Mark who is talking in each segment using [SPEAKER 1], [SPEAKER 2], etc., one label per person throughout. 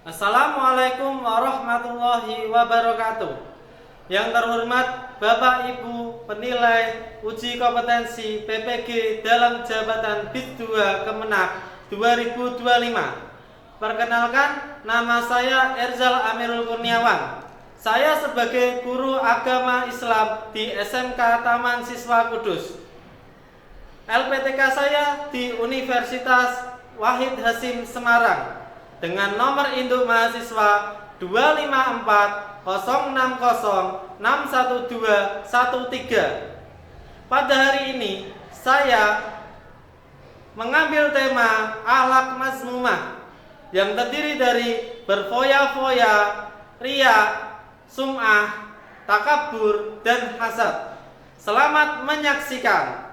[SPEAKER 1] Assalamualaikum warahmatullahi wabarakatuh. Yang terhormat Bapak Ibu penilai uji kompetensi PPG dalam jabatan BID 2 Kemenak 2025. Perkenalkan, nama saya Erzal Amirul Kurniawan. Saya sebagai guru agama Islam di SMK Taman Siswa Kudus. LPTK saya di Universitas Wahid Hasim Semarang dengan nomor induk mahasiswa 25406061213. Pada hari ini saya mengambil tema akhlak mazmumah yang terdiri dari berfoya-foya, riya, sum'ah, takabur, dan hasad. Selamat menyaksikan.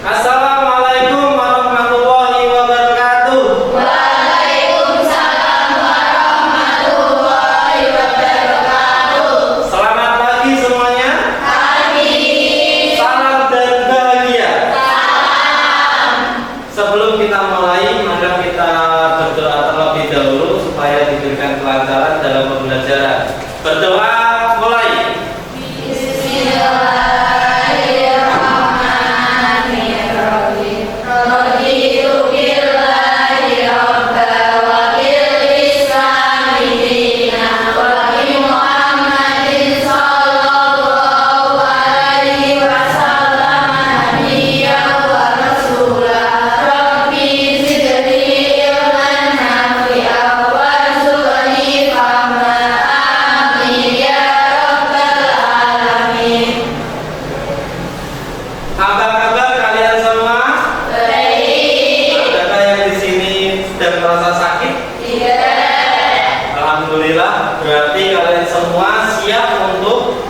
[SPEAKER 1] Assalamualaikum warahmatullahi wabarakatuh.
[SPEAKER 2] Waalaikumsalam warahmatullahi wabarakatuh.
[SPEAKER 1] Selamat pagi semuanya.
[SPEAKER 2] Pagi.
[SPEAKER 1] Salam dan bahagia.
[SPEAKER 2] Salam.
[SPEAKER 1] Sebelum kita mulai, maka kita berdoa terlebih dahulu supaya diberikan kelancaran dalam pembelajaran. Berdoa mulai. Apa kabar kalian semua?
[SPEAKER 2] Baik.
[SPEAKER 1] Adakah yang di sini sedang merasa sakit?
[SPEAKER 2] Tidak.
[SPEAKER 1] Alhamdulillah, berarti kalian semua siap untuk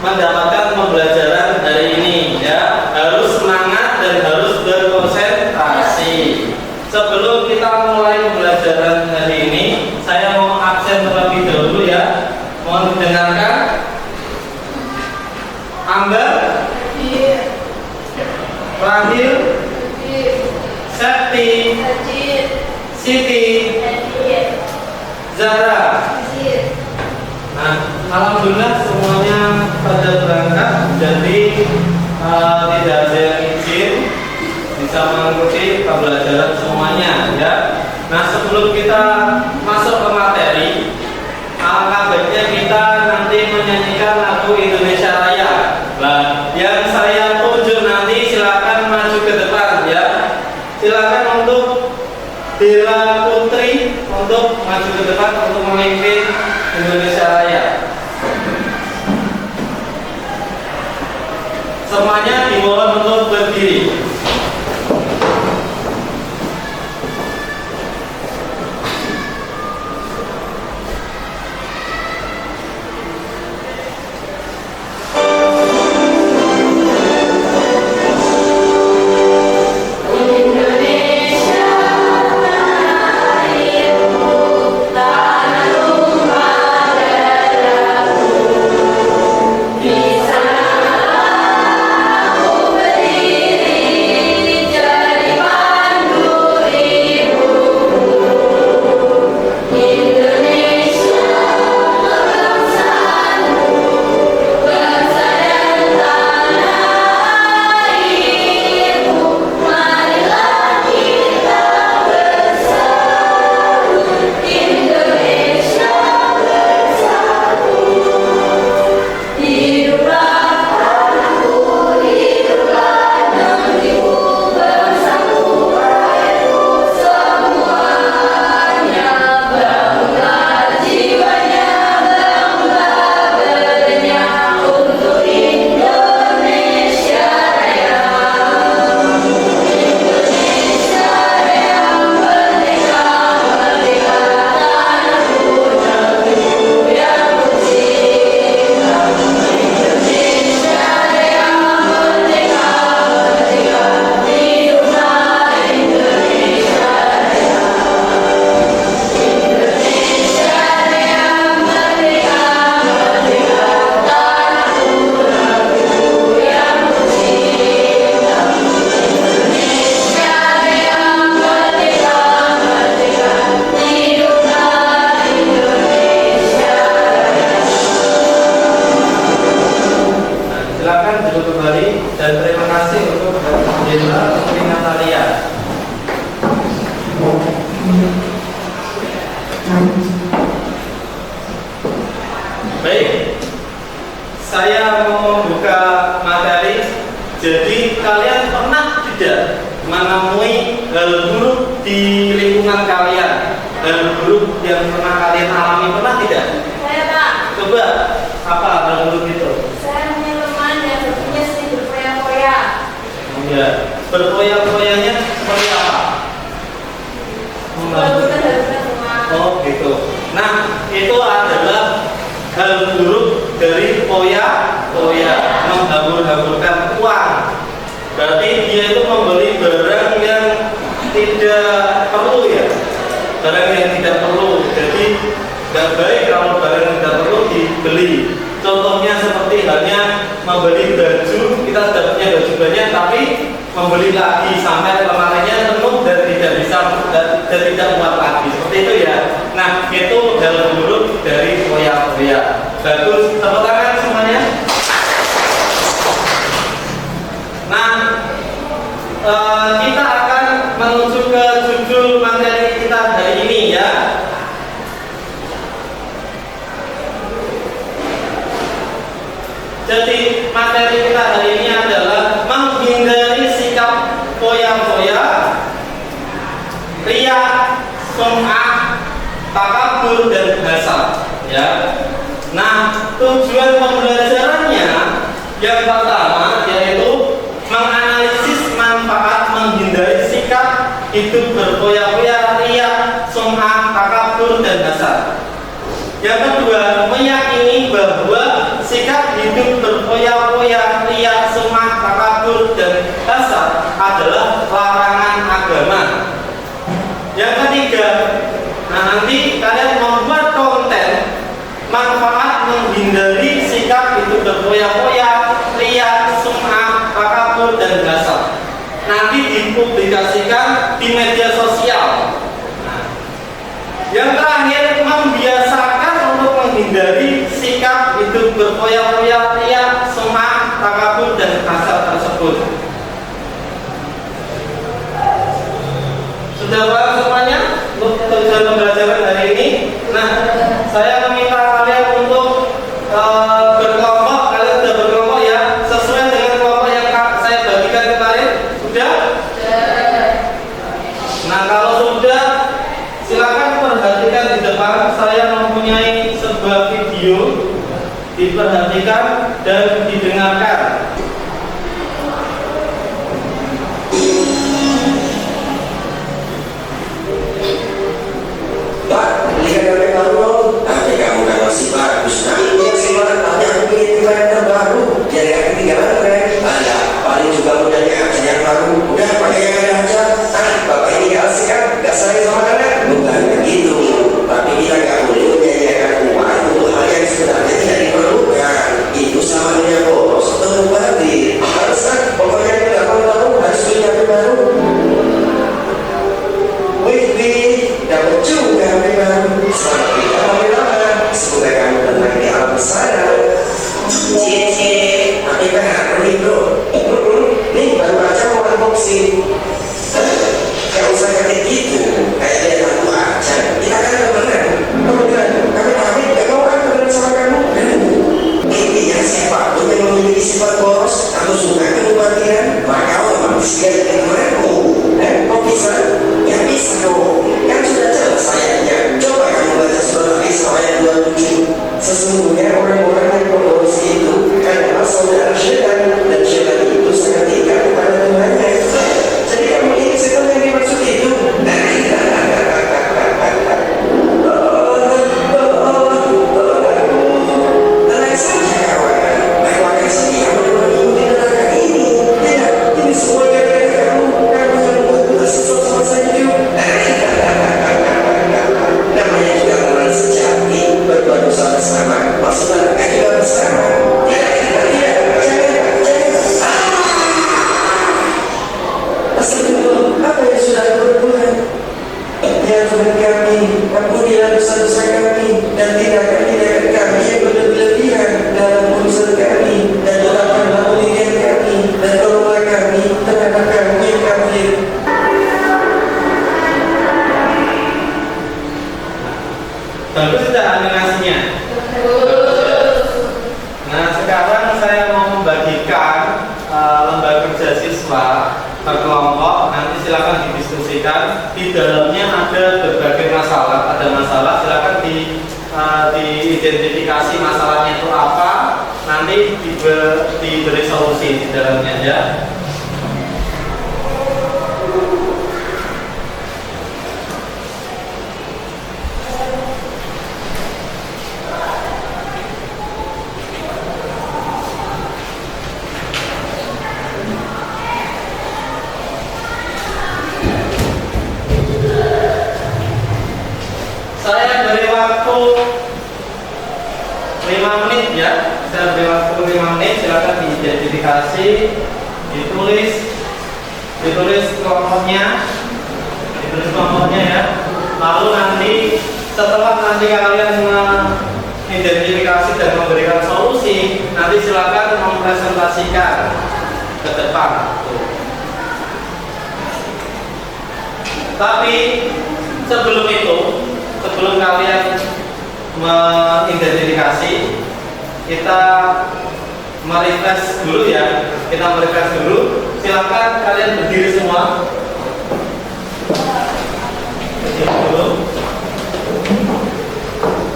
[SPEAKER 1] mendapatkan pembelajaran hari ini, ya. Harus semangat dan harus berkonsentrasi. Sebelum kita mulai pembelajaran hari ini, saya mau absen terlebih dahulu, ya. Mohon didengarkan. Amber, Rahil, Septi, Siti, Zara. Nah, alhamdulillah semuanya pada berangkat, jadi tidak ada yang izin bisa mengikuti pembelajaran semuanya, ya. Nah, sebelum kita masuk ke materi, alangkah baiknya kita nanti menyanyikan lagu Indonesia Raya. Nah, yang saya tunjuk nanti silakan maju ke depan, ya. Silakan untuk Bella Putri untuk maju ke depan untuk memimpin Indonesia Raya. Semuanya dimohon untuk berdiri.
[SPEAKER 2] Bisa aku beri
[SPEAKER 1] Baik, saya mau membuka materi. Jadi kalian pernah tidak menemui hal buruk di lingkungan kalian? Hal buruk yang pernah kalian alami pernah tidak?
[SPEAKER 2] Saya Pak,
[SPEAKER 1] Coba, apa hal buruk itu?
[SPEAKER 2] saya punya teman yang hobinya sering berfoya-foya.
[SPEAKER 1] Ya, berfoya-foyanya seperti apa?
[SPEAKER 2] Halusan-halusan rumah.
[SPEAKER 1] Oh gitu. Nah, itu adalah hal buruk dari foya-foya, menghambur-hamburkan uang. Berarti dia itu membeli barang yang tidak perlu ya, barang yang tidak perlu. Jadi nggak baik kalau barang yang tidak perlu dibeli. Contohnya seperti halnya membeli baju, kita sudah punya baju banyak, tapi membeli lagi sampai lemarinya penuh dan tidak bisa dan tidak muat lagi. Seperti itu ya. Nah, itu hal buruk dari foya-foya. Bagus, tepuk tangan semuanya. Nah, kita akan menuju ke judul materi kita hari ini ya. Jadi materi kita hari ini adalah menghindari sikap foya-foya, riya, sum'ah, takabur dan hasad ya. Nah, tujuan pembelajarannya yang pertama yaitu menganalisis manfaat menghindari sikap hidup berfoya-foya, riya, sum'ah, takabur dan hasad. Yang kedua, meyakini bahwa sikap hidup berfoya-foya, riya, sum'ah, takabur dan hasad adalah larangan agama. Yang ketiga, nanti kalian membuat konten manfaat menghindari sikap hidup berfoya-foya, riya, sum'ah, takabur dan hasad. Nanti dipublikasikan di media sosial. Yang terakhir, membiasakan untuk menghindari sikap hidup berfoya-foya, riya, sum'ah, takabur dan hasad tersebut. Sudah paham semuanya untuk tujuan pembelajaran hari ini? Nah, saya meminta kalian untuk berkelompok. Kalian sudah berkelompok ya, sesuai dengan kelompok yang saya bagikan kemarin. Sudah? Nah, kalau sudah, silakan perhatikan di depan. Saya mempunyai sebuah video, diperhatikan dan didengarkan.
[SPEAKER 3] Pak, belikan HP baru dong. HP kamu kan masih bagus. Nah, yang sih Pak, tapi aku ingin desain terbaru. Jadi aku ketinggalan keren. Ada, paling juga modelnya aja yang baru. Udah pakai yang ada aja. Bapak ini gak asik kan? Gak sayang sama kalian? Bukan begitu. Tapi kita gak boleh menyanyiakan uang untuk hal yang sebenarnya tidak diperlukan. Itu sama dengan boros atau mubazir. Harus kan? Pokoknya aku gak mau tahu harus beli HP baru. Wih, dapat juga HP baru. Selamat kita lama-lama. Semoga kamu tenang di alam sana. Cie, HP baru nih bro. Nih baru aja mau unboxing. Gak usah kayak gitu. Kayak dia laku aja. Kita kan temenan. Temenan. Kami gak mau kan temenan sama kamu. Intinya siapa tuh yang memiliki sifat boros atau suka kemubadiran, maka memang siap dengan temanku. Kok bisa? Ya bisa dong. Kan sudah jelas ayatnya. Coba kamu baca surat Al-Isra ayat 27. Sesungguhnya orang-orang yang boros itu adalah saudara syaitan, dan syaitan itu sangat tinggal kepada Tuhannya. Jadi kamu ini setan yang dimaksud itu. Tenang saja kawan. Aku akan setia mengikuti neraka ini. Tidak, ini semua gara-gara kamu. Kamu yang membuat nasib sama saya hidup. Namanya juga orang sejati, berbuat dosa bersama, masuk neraka juga bersama. Tidak, jangan. Astagfirullah, apa yang sudah aku berbuat? Ya Tuhan kami, ampunilah dosa-dosa kami, dan tindakan kami yang berlebihan dalam urusan kami, dan doakanlah pendirian kami, dan tolonglah kami terhadap kami yang kafir.
[SPEAKER 1] Bagus tidak animasinya? Nah, sekarang saya mau membagikan lembar kerja siswa berkelompok. Nanti silakan didiskusikan. Di dalamnya ada berbagai masalah. Ada masalah, silakan diidentifikasi masalahnya itu apa. Nanti diberi solusi di dalamnya ya. Saya beri waktu 5 menit ya. Saya beri waktu 5 menit. Silakan diidentifikasi, ditulis kelompoknya, ya. Lalu nanti setelah kalian mengidentifikasi dan memberikan solusi, nanti silakan mempresentasikan ke depan. Tapi sebelum kalian mengidentifikasi, kita merefresh dulu ya. Silakan kalian berdiri semua. Berdiri dulu.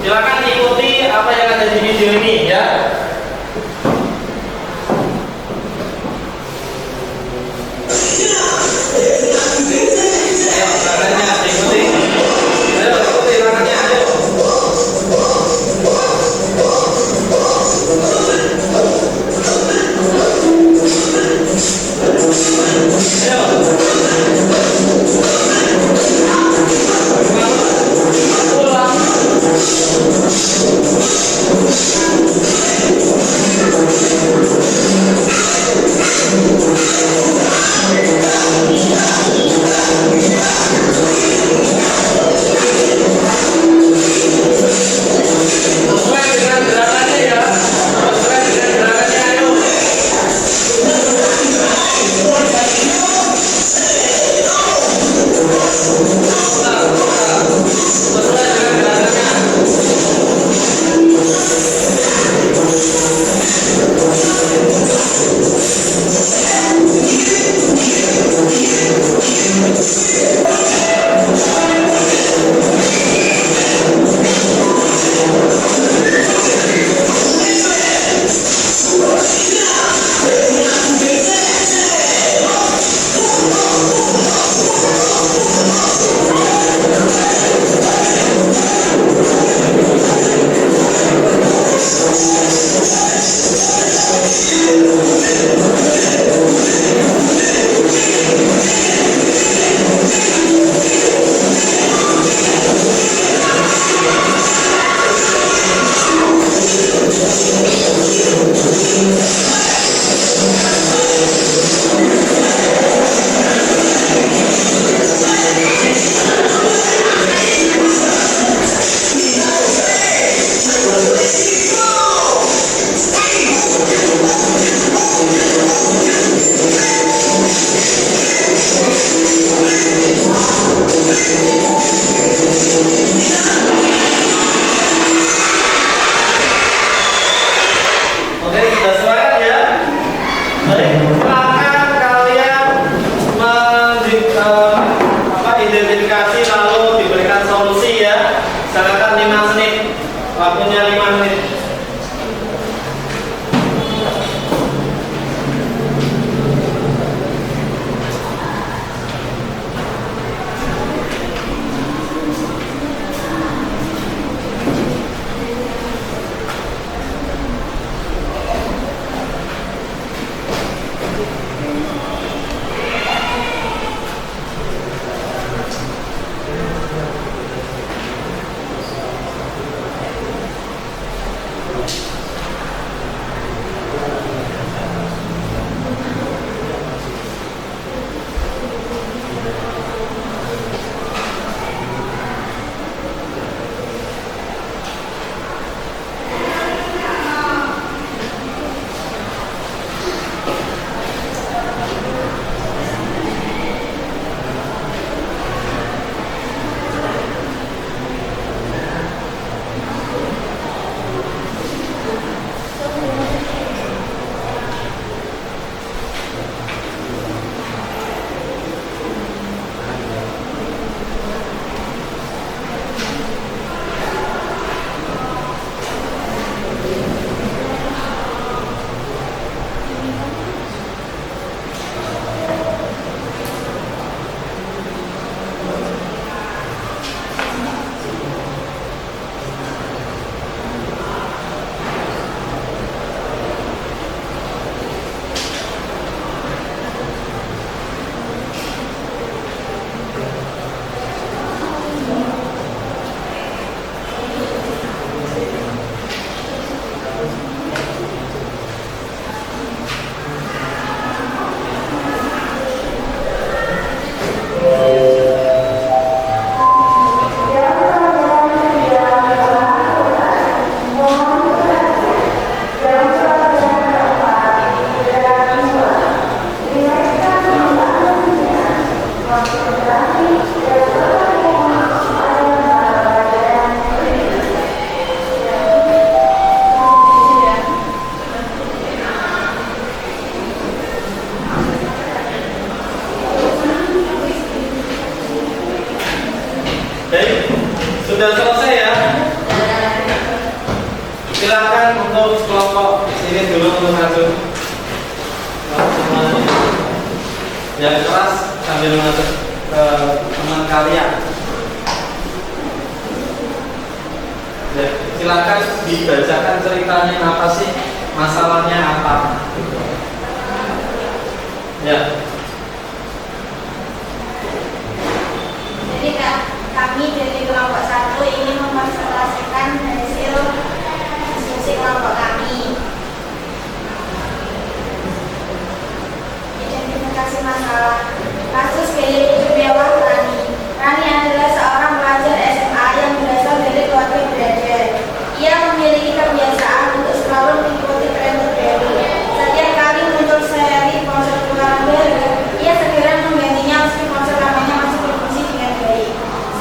[SPEAKER 1] Silakan ikuti apa yang ada di video ini ya. Ayo, tangannya ikuti. Ayo, ikuti tangannya, ayo. Baik, sudah selesai ya. Silakan untuk kelompok ini dulu untuk maju. Yang keras sambil mengatur ke teman kalian. Ya, silakan dibacakan ceritanya apa sih, masalahnya apa. Ya.
[SPEAKER 2] Jadi kami dari kelompok 1 ingin mempresentasikan hasil diskusi kelompok kami. Identifikasi masalah. Kasus gaya hidup mewah Rani. Rani adalah seorang pelajar SMA yang berasal dari keluarga berada. Ia memiliki kebiasaan untuk selalu mengikuti tren terbaru. Setiap kali muncul seri ponsel keluaran baru, ia segera menggantinya meski ponsel lamanya masih berfungsi dengan baik.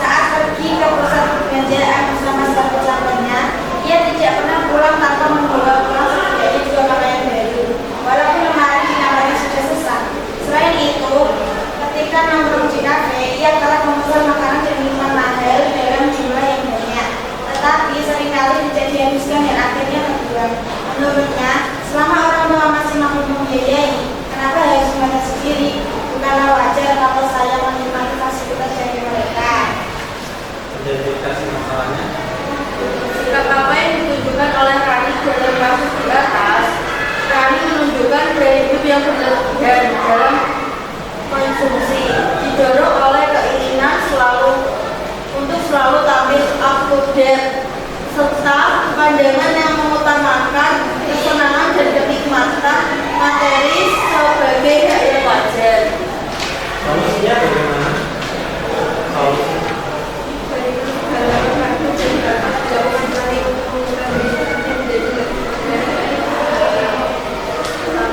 [SPEAKER 2] Saat pergi ke pusat perbelanjaan bersama sahabat-sahabatnya, ia tidak pernah pulang tanpa membawa pulang setidaknya 2 pakaian baru. Walaupun lemari di kamarnya sudah sesak. Selain itu, ketika nongkrong di kafe, ia telah memesan makanan dan minuman mahal dalam jumlah yang banyak. Tetapi seringkali tidak dihabiskan dan akhirnya terbuang. Menurutnya, selama orang tua masih mampu membiayai, kenapa harus membayar sendiri? Bukanlah wajar kalau saya menikmati fasilitas dari mereka.
[SPEAKER 1] Identifikasi masalahnya.
[SPEAKER 2] Sikap apa yang ditunjukkan oleh Rani dalam kasus di atas? Rani menunjukkan gaya hidup yang berlebihan dalam konsumsi, didorong oleh keinginan untuk selalu tampil up to date, serta pandangan yang mengutamakan kesenangan dan kenikmatan materi sebagai hal yang wajar.
[SPEAKER 1] Solusinya bagaimana? Solusi.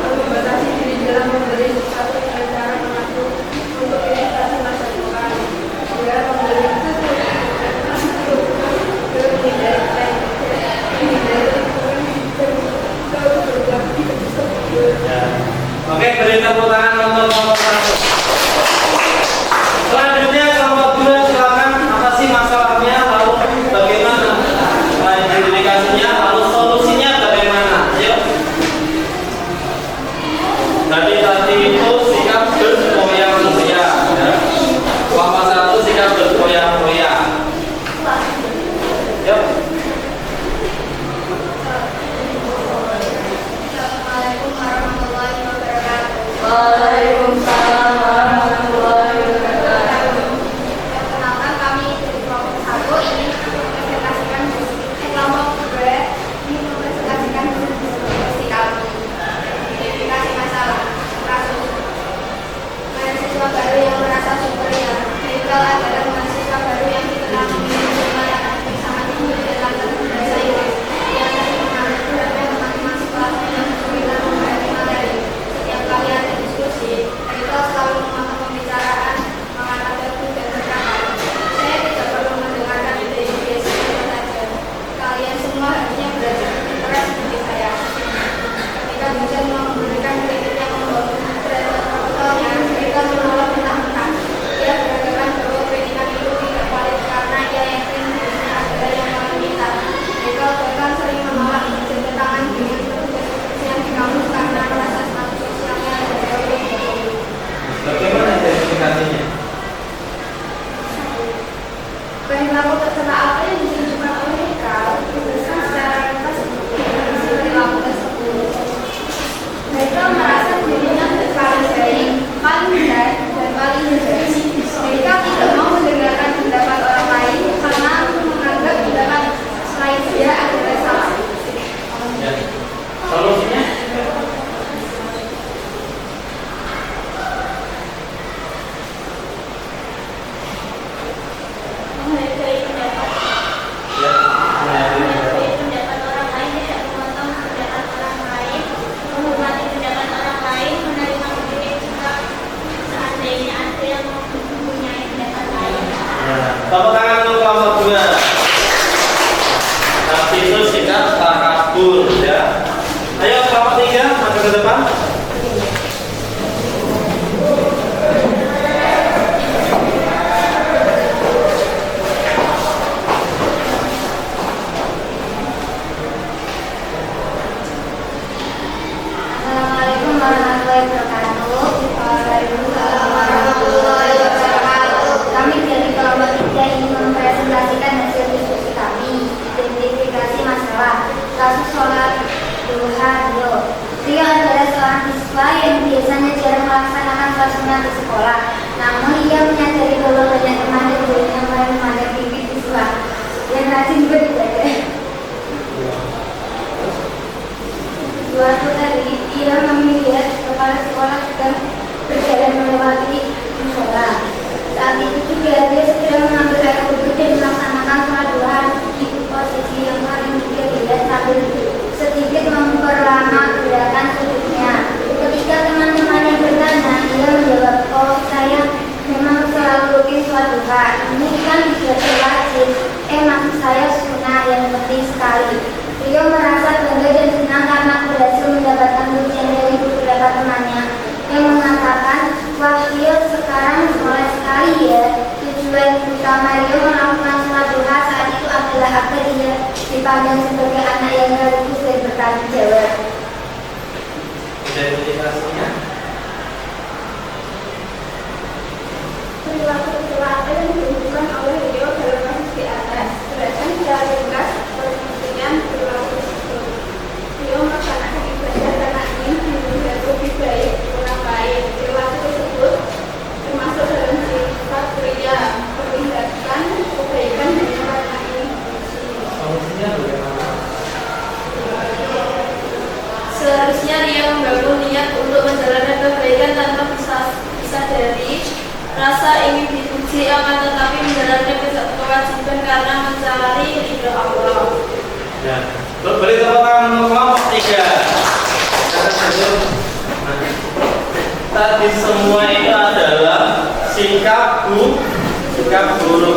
[SPEAKER 2] Membatasi diri dalam memberi sesuatu dengan cara mengatur untuk investasi masa depan. Dia memberi
[SPEAKER 1] Oke, beri tepuk tangan untuk kelompok 1. Selanjutnya kelompok 2, silakan. Apa sih masalahnya, lalu bagaimana identifikasinya, lalu solusinya bagaimana? Ayo. Tadi itu sikap berfoya-foya, ya. Kelompok 1 sikap berfoya-foya. Yuk.
[SPEAKER 2] Assalamualaikum warahmatullahi wabarakatuh.
[SPEAKER 4] Waalaikumsalam warahmatullahi wabarakatuh.
[SPEAKER 2] Perkenalkan, kami dari kelompok 1 ini mempresentasikan kelompok 2 ini mempresentasikan diskusi kami. Identifikasi masalah. Kasus mahasiswa baru yang merasa superior. Medical adalah mahasiswa baru yang dikenal memiliki jumlah yang aktif sangat tinggi dalam bahasa Inggris. Ia sering mengambil beberapa teman-teman sekolahnya yang kesulitan memahami materi. Setiap kali ada diskusi, Medical selalu memotong pembicaraan, mengangkat topik dan berkata, saya tidak perlu mendengarkan ide-ide biasanya saja. Kalian semua harusnya belajar lebih keras seperti saya. Ketika Bujang memberikan kritik yang membawa derajat protokolnya, Medical menolak mentah-mentah. Ia berkatakan bahwa kritikan itu tidak valid karena ia yakin dirinya adalah yang paling pintar. Medical bahkan sering menolak berjabat tangan dengan petugas kebersihan di kampus karena merasa status sosialnya lebih jauh dari itu.
[SPEAKER 1] Bagaimana identifikasinya?
[SPEAKER 2] Perilaku tercela apa yang ditunjukkan oleh Medical diberikan secara ringkas definisi perilaku tersebut. Medical merasa dirinya paling baik, paling benar, dan paling hebat. Medical tidak mau mendengarkan pendapat orang lain karena menganggap pendapat selain dia adalah salah.
[SPEAKER 1] Ya. Solusinya?
[SPEAKER 2] Menghargai pendapat
[SPEAKER 1] Ya.
[SPEAKER 2] menghargai pendapat orang lain, tidak memotong pendapat orang lain, menghormati pendapat orang lain, menerima kritik jika seandainya ada yang mempunyai pendapat lain.
[SPEAKER 1] Tepuk tangan untuk kelompok 2. Tapi itu sikap takabur, ya. Ayo kelompok 3, maju ke depan.
[SPEAKER 2] saya sunnah yang penting sekali. Beliau merasa bangga dan senang karena berhasil mendapatkan pujian dari beberapa temannya yang mengatakan, wah Rio sekarang soleh sekali ya. Tujuan utama Rio melakukan sholat duha saat itu adalah agar dia dipandang sebagai anak yang religius dan bertanggung jawab.
[SPEAKER 1] Identifikasinya
[SPEAKER 2] Perilaku apa yang ditunjukkan oleh Rio dalam kasus di atas berdasarkan secara ringkas pengertian perilaku tersebut. Rio melaksanakan ibadah karena ingin dirinya lebih baik, kurang baik. Perilaku tersebut termasuk dalam sifat pria, perlihatkan kebaikan dan karena ingin dipuji.
[SPEAKER 1] solusinya bagaimana?
[SPEAKER 4] Seharusnya dia membangun niat untuk menjalankan kebaikan tanpa disadari rasa ingin dipuji, akan tetapi menjalankan kewajiban karena mencari ridho Allah.
[SPEAKER 1] Ya, beri tepuk tangan untuk kelompok 3. Tadi semua itu adalah sikap buruk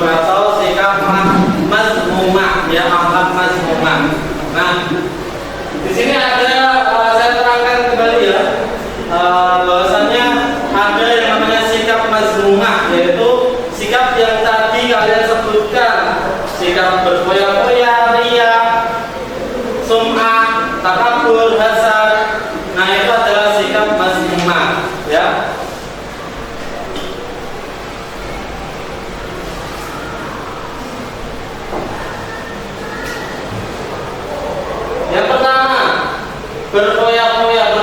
[SPEAKER 1] atau sikap mazmumah, ya, akhlak mazmumah. Nah, di sini ada saya terangkan kembali ya, bahwasannya ada yang namanya sikap mazmumah, yaitu sikap yang tadi kalian sebutkan, sikap berfoya-foya, ria, sum'ah, takabur, hasad. Nah, itu adalah sikap mazmumah, ya. Yang pertama, berfoya-foya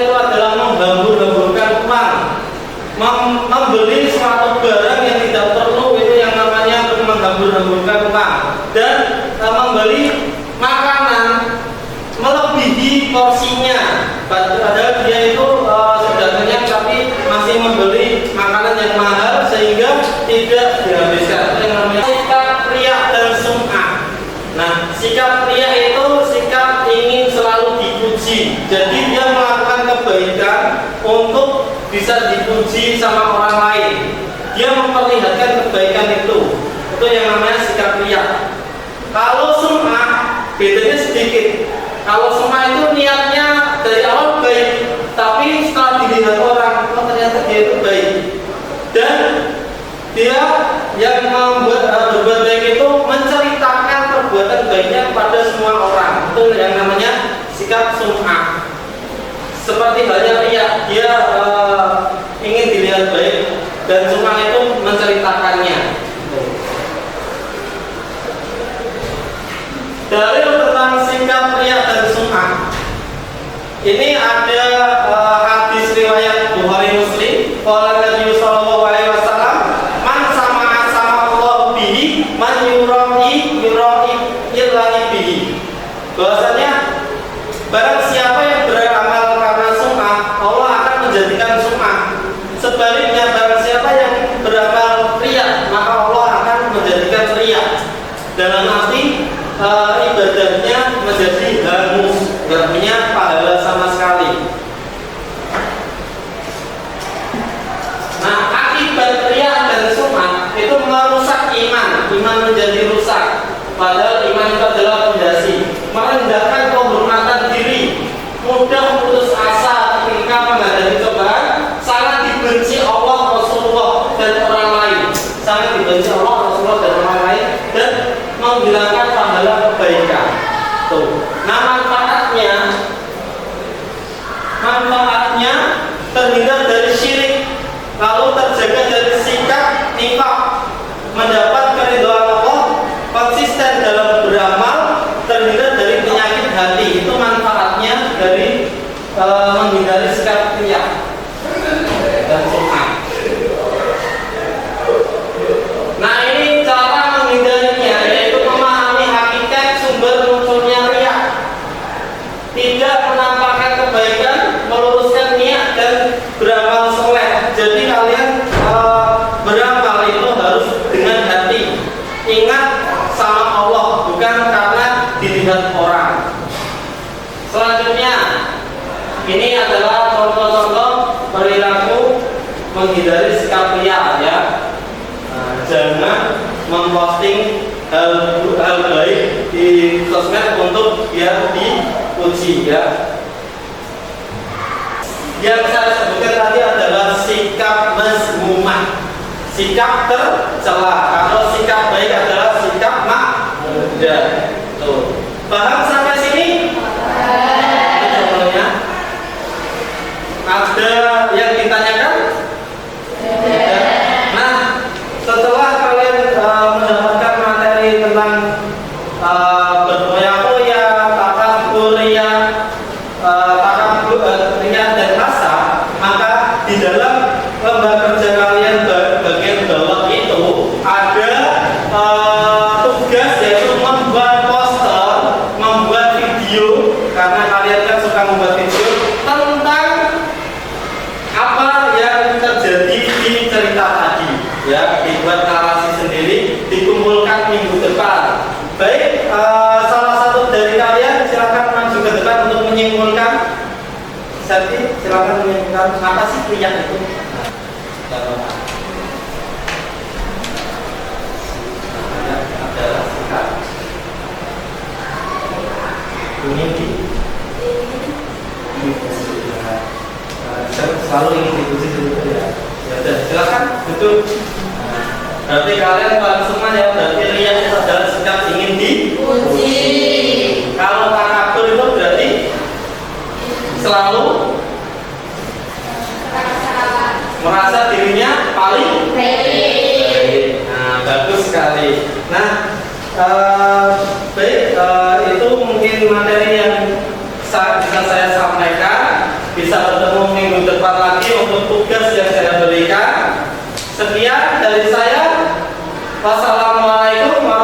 [SPEAKER 1] itu adalah menghambur-hamburkan uang, membeli suatu barang yang tidak perlu, itu yang namanya menghambur-hamburkan uang, dan membeli makanan melebihi porsinya, padahal dia itu sudah kenyang tapi masih membeli makanan yang mahal sehingga tidak dihabiskan. Itu yang namanya sikap riya dan sum'ah. Nah, sikap riya itu sikap ingin selalu dipuji. Jadi dia melakukan kebaikan untuk bisa dipuji sama orang lain. Dia memperlihatkan kebaikan itu. Itu yang namanya sikap riya. Kalau sum'ah bedanya sedikit. Kalau sum'ah itu niatnya dari awal baik, tapi setelah dilihat orang, oh ternyata dia itu baik. Dan dia yang berbuat baik itu menceritakan perbuatan baiknya kepada semua orang. Itu yang namanya sikap sum'ah. Seperti halnya riya, dia ingin dilihat baik, dan sum'ah itu menceritakannya. Dalil tentang sikap riya dan sum'ah ini ada hadis riwayat Bukhari Muslim. Qala Nabi sallallahu alaihi wasallam, man sama'a sama'allahu bihi, man yura'i bihi. Bahwasanya barang siapa yang beramal karena sum'ah, Allah akan menjadikan sum'ah. Sebaliknya barang siapa yang beramal riya, maka Allah akan menjadikan riya. Dalam arti ibadahnya menjadi hangus, tidak punya pahala sama sekali. Nah, akibat riya dan sum'ah itu merusak iman menjadi rusak. Padahal iman itu adalah fondasi, merendahkan kehormatan diri, mudah putus asa ketika menghadapi cobaan, sangat dibenci Allah, Rasulullah dan orang lain, sangat dibenci Allah, Rasulullah dan orang lain, dan menghilangkan pahala kebaikan. Tuh. Nah, manfaatnya terhindar dari syirik, lalu terjaga dari sikap nifaq, mendapat keridhaan Allah, konsisten dalam beramal, terhindar dari penyakit hati. Itu manfaatnya dari menghindari sikap riya dan sum'ah. Nah, ini cara menghindarinya, yaitu memahami hakikat sumber munculnya riya, tidak menampakkan kebaikan, meluruskan niat dan beramal soleh. Jadi kalian beramal itu harus dengan hati, ingat sama Allah, bukan karena dilihat orang. Selanjutnya, ini adalah contoh-contoh perilaku menghindari sikap riya, ya. Jangan memposting hal baik di sosmed untuk biar dipuji ya. Yang saya sebutkan tadi adalah sikap mazmumah, sikap tercela. Kalau sikap baik adalah sikap makmudah. Tuh. Paham sampai sini? Contohnya ada yang ditanyakan? Nah, setelah kalian mendapatkan materi tentang berfoya-foya, takabur, riya dan rasa, maka di dalam lembar kerja kalian bagian bawah itu ada tugas yaitu membuat poster, membuat video, karena kalian kan suka membuat video tentang apa yang terjadi di cerita tadi ya, dibuat narasi sendiri, dikumpulkan minggu depan. Baik, salah satu dari kalian silakan maju ke depan untuk menyimpulkan. Serti, silakan menyimpulkan apa sih riya itu. Adalah sikap ingin selalu ingin dipuji dulu ya. Ya udah, silakan duduk. Berarti kalian paham semua ya, berarti riya itu adalah sikap ingin dipuji. Kalau takabur itu berarti selalu merasa dirinya paling baik. Nah, bagus sekali. Nah, baik, itu mungkin materi yang bisa saya sampaikan. Bisa bertemu minggu depan lagi untuk tugas yang saya berikan. Sekian dari saya. Wassalamualaikum warahmatullahi wabarakatuh.